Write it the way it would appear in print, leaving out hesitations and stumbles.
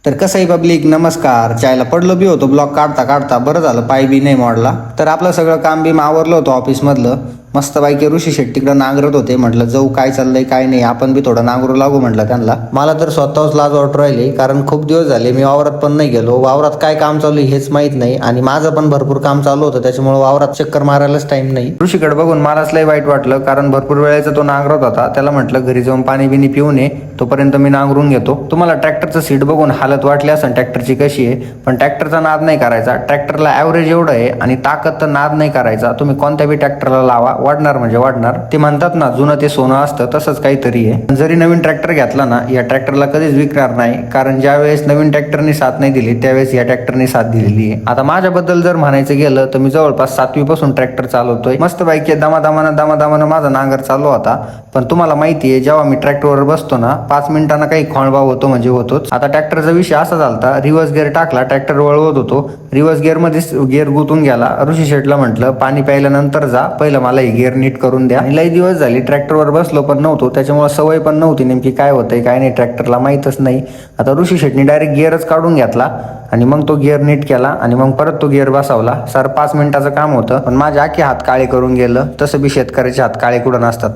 तर कसंही पब्लिक नमस्कार. चायला पडलो बी होतो ब्लॉग काढता काढता, बरं झालं पाय बी नाही मोडला. तर आपलं सगळं काम बी आवरलं होतं ऑफिसमधलं. मस्तपैकी ऋषी शेट्टी तिकडं नांगरत होते. म्हटलं जाऊ काय चाललंय काय नाही, आपण बी थोडं नांगरू लागू म्हटलं त्यांना. मला तर स्वतःच लाज वाटू राहिली, कारण खूप दिवस झाले मी वावरात पण नाही गेलो. वावरात काय काम चालू आहे हेच माहित नाही, आणि माझं पण भरपूर काम चालू होतं, त्याच्यामुळे वावरात चक्कर मारायलाच टाइम नाही. ऋषीकडे बघून मलाच लय वाईट वाटलं, कारण भरपूर वेळेचा तो नांगरत होता. त्याला म्हटलं घरी जाऊन पाणी बिनी पिऊन ये, तोपर्यंत मी नांगरून घेतो. तुम्हाला ट्रॅक्टरचं सीट बघून हालत वाटली असेल ट्रॅक्टरची कशी आहे, पण ट्रॅक्टरचा नाद नाही करायचा. ट्रॅक्टरला ॲव्हरेज एवढं आहे आणि ताकद तर नाद नाही करायचा. तुम्ही कोणत्या बी ट्रॅक्टरला लावा, वाढणार म्हणजे वाढणार. ते म्हणतात ना, जुनं ते सोनं असतं, तसंच काहीतरी आहे. जरी नवीन ट्रॅक्टर घेतला ना, या ट्रॅक्टरला कधीच विकणार नाही, कारण ज्या वेळेस नवीन ट्रॅक्टरने साथ नाही दिली त्यावेळेस या ट्रॅक्टरने साथ दिलेली आहे. आता माझ्याबद्दल जर म्हणायचं गेलं तर मी जवळपास 7वी पासून ट्रॅक्टर चालवतोय. मस्तपैकी दमादमानं माझा नांगर चालू होता. पण तुम्हाला माहिती आहे, जेव्हा मी ट्रॅक्टरवर बसतो ना, 5 मिनिटांना काही खोळभाव होतो म्हणजे होतोच. आता ट्रॅक्टरचा विषय असा झालता, रिव्हर्स गिअर टाकला, ट्रॅक्टर वळवत होतो, रिव्हर्स गिअरमध्ये गिअर गुंतून गेला. ऋषी शेटला म्हटलं पाणी प्यायल्यानंतर जा, पहिलं मला ही गिअर नीट करून द्या. लई दिवस झाली ट्रॅक्टरवर बसलो पण नव्हतो, त्याच्यामुळे सवय पण नव्हती नेमकी काय होतंय काय नाही, ट्रॅक्टरला माहीतच नाही. आता ऋषी शेटने डायरेक्ट गिअरच काढून घेतला आणि मग तो गिअर नीट केला आणि मग परत तो गिअर बसवला. सर 5 मिनिटाचं काम होतं, पण माझे आखे हात काळे करून गेलं. तसं बी शेतकऱ्याचे हात काळे कुठं नसतात.